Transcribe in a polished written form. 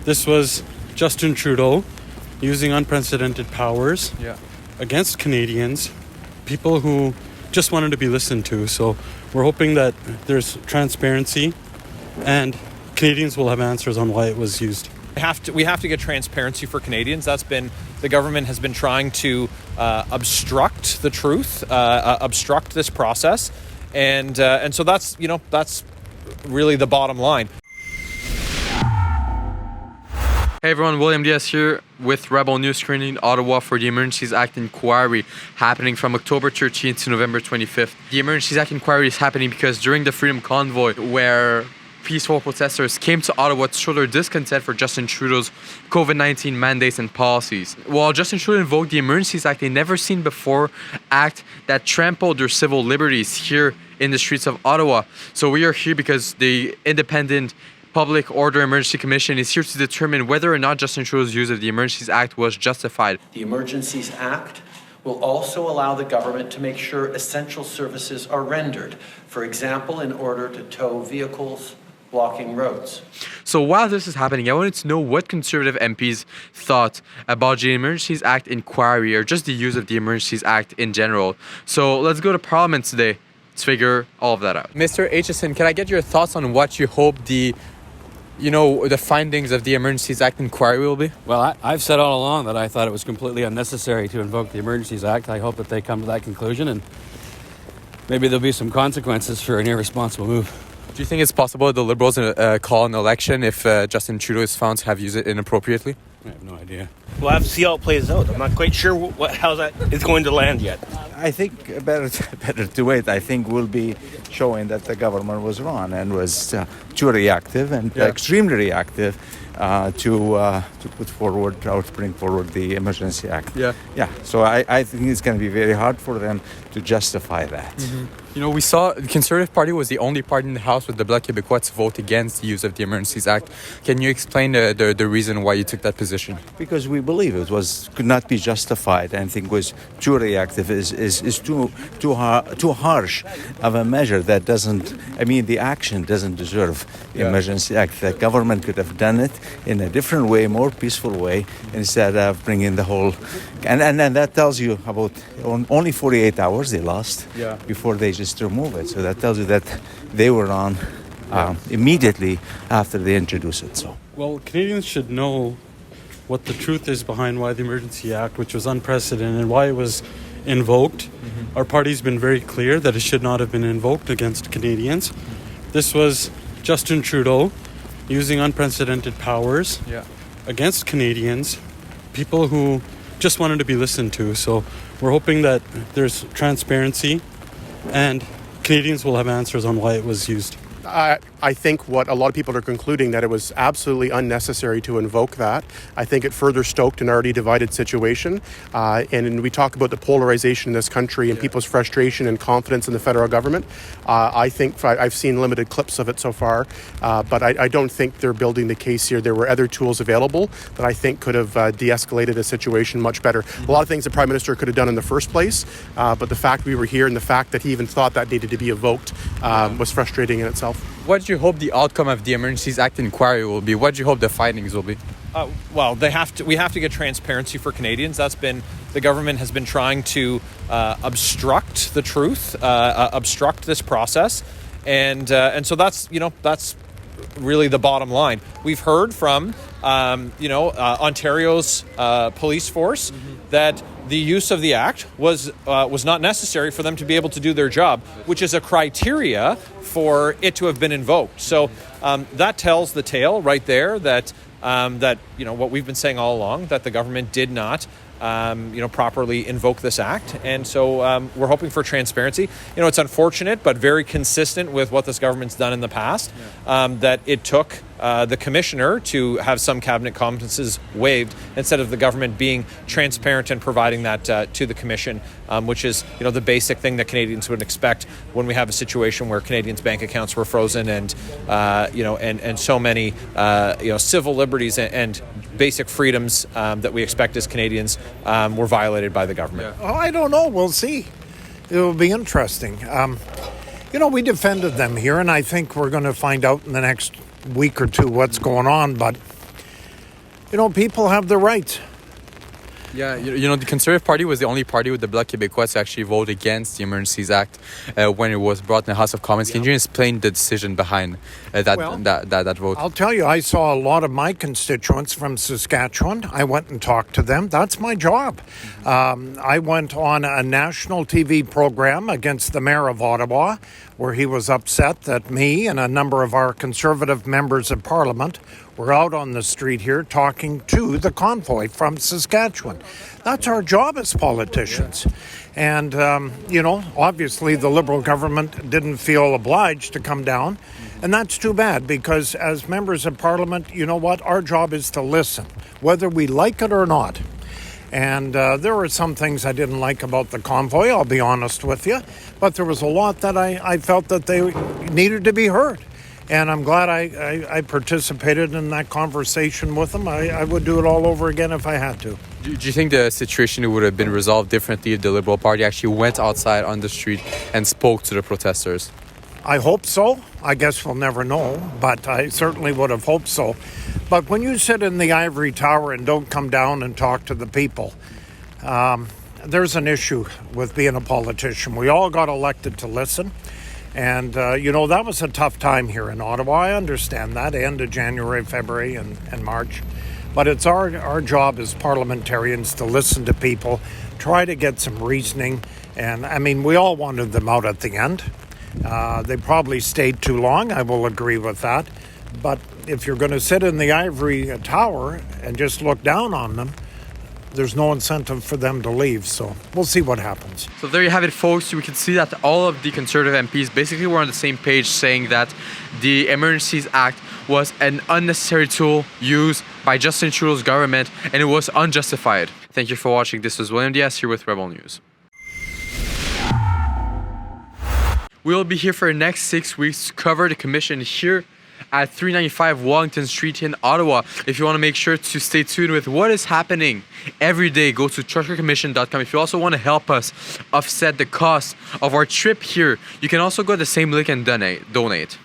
This was Justin Trudeau using unprecedented powers against Canadians, people who just wanted to be listened to. So we're hoping that there's transparency and Canadians will have answers on why it was used. We have to get transparency for Canadians. The government has been trying to obstruct the truth, obstruct this process, and so that's really the bottom line. Hey everyone, William Diaz here with Rebel News screening Ottawa for the Emergencies Act Inquiry happening from October 13th to November 25th. The Emergencies Act Inquiry is happening because during the Freedom Convoy, where peaceful protesters came to Ottawa to show their discontent for Justin Trudeau's COVID-19 mandates and policies. While Justin Trudeau invoked the Emergencies Act, a never-seen-before act that trampled their civil liberties here in the streets of Ottawa. So we are here because the independent Public Order Emergency Commission is here to determine whether or not Justin Trudeau's use of the Emergencies Act was justified. The Emergencies Act will also allow the government to make sure essential services are rendered, for example, in order to tow vehicles blocking roads. So while this is happening, I wanted to know what Conservative MPs thought about the Emergencies Act Inquiry or just the use of the Emergencies Act in general. So let's go to Parliament today to figure all of that out. Mr. Aitchison, can I get your thoughts on what you hope the findings of the Emergencies Act Inquiry will be? Well, I've said all along that I thought it was completely unnecessary to invoke the Emergencies Act. I hope that they come to that conclusion and maybe there'll be some consequences for an irresponsible move. Do you think it's possible that the Liberals call an election if Justin Trudeau is found to have used it inappropriately? I have no idea. We'll have to see how it plays out. I'm not quite sure how that is going to land yet. I think better to wait. I think we'll be showing that the government was wrong and was too reactive and extremely reactive to bring forward the Emergency Act. So I think it's going to be very hard for them to justify that. Mm-hmm. We saw the Conservative Party was the only party in the House with the Bloc Québécois to vote against the use of the Emergencies Act. Can you explain the reason why you took that position? Because we believe it could not be justified and think was too reactive, is too harsh of a measure that the action doesn't deserve the Emergency Act. The government could have done it in a different way, more peaceful way, instead of bringing the whole... And that tells you about only 48 hours they lost before they just remove it. So that tells you that they were on immediately after they introduced it. So, well, Canadians should know what the truth is behind why the Emergency Act, which was unprecedented, and why it was invoked. Mm-hmm. Our party's been very clear that it should not have been invoked against Canadians. This was Justin Trudeau using unprecedented powers against Canadians, people who just wanted to be listened to. So we're hoping that there's transparency and Canadians will have answers on why it was used. I think what a lot of people are concluding that it was absolutely unnecessary to invoke that. I think it further stoked an already divided situation. And we talk about the polarization in this country and people's frustration and confidence in the federal government. I think I've seen limited clips of it so far, but I don't think they're building the case here. There were other tools available that I think could have de-escalated a situation much better. A lot of things the Prime Minister could have done in the first place, but the fact we were here and the fact that he even thought that needed to be evoked was frustrating in itself. What do you hope the outcome of the Emergencies Act Inquiry will be? What do you hope the findings will be? Well, we have to get transparency for Canadians. The government has been trying to obstruct the truth, obstruct this process, and so that's really the bottom line. We've heard from Ontario's police force that the use of the act was not necessary for them to be able to do their job, which is a criteria for it to have been invoked. So that tells the tale right there that what we've been saying all along, that the government did not properly invoke this act. And so we're hoping for transparency. It's unfortunate, but very consistent with what this government's done in the past, that it took the commissioner to have some cabinet competences waived instead of the government being transparent and providing that to the commission, which is the basic thing that Canadians would expect when we have a situation where Canadians' bank accounts were frozen and so many civil liberties and basic freedoms that we expect as Canadians were violated by the government. Oh, I don't know. We'll see. It will be interesting. We defended them here, and I think we're going to find out in the next week or two what's going on. But people have their rights. Yeah, the Conservative Party was the only party with the Bloc Québécois to actually vote against the Emergencies Act when it was brought in the House of Commons. Can you explain the decision behind that vote? I'll tell you, I saw a lot of my constituents from Saskatchewan. I went and talked to them. That's my job. I went on a national TV program against the mayor of Ottawa, where he was upset that me and a number of our Conservative members of Parliament were out on the street here talking to the convoy from Saskatchewan. That's our job as politicians. And, obviously the Liberal government didn't feel obliged to come down. And that's too bad, because as members of Parliament, you know what? Our job is to listen, whether we like it or not. And there were some things I didn't like about the convoy, I'll be honest with you. But there was a lot that I felt that they needed to be heard. And I'm glad I participated in that conversation with them. I would do it all over again if I had to. Do you think the situation would have been resolved differently if the Liberal Party actually went outside on the street and spoke to the protesters? I hope so. I guess we'll never know, but I certainly would have hoped so. But when you sit in the ivory tower and don't come down and talk to the people, there's an issue with being a politician. We all got elected to listen. And, that was a tough time here in Ottawa. I understand that, end of January, February, and March. But it's our job as parliamentarians to listen to people, try to get some reasoning. And, we all wanted them out at the end. They probably stayed too long. I will agree with that. But if you're going to sit in the ivory tower and just look down on them, there's no incentive for them to leave. So we'll see what happens. So there you have it, folks. We can see that all of the Conservative MPs basically were on the same page, saying that the Emergencies Act was an unnecessary tool used by Justin Trudeau's government and it was unjustified. Thank you for watching. This was William Diaz here with Rebel News. We'll be here for the next 6 weeks to cover the commission here at 395 Wellington Street in Ottawa. If you want to make sure to stay tuned with what is happening every day, go to truckercommission.com. If you also want to help us offset the cost of our trip here, you can also go to the same link and donate.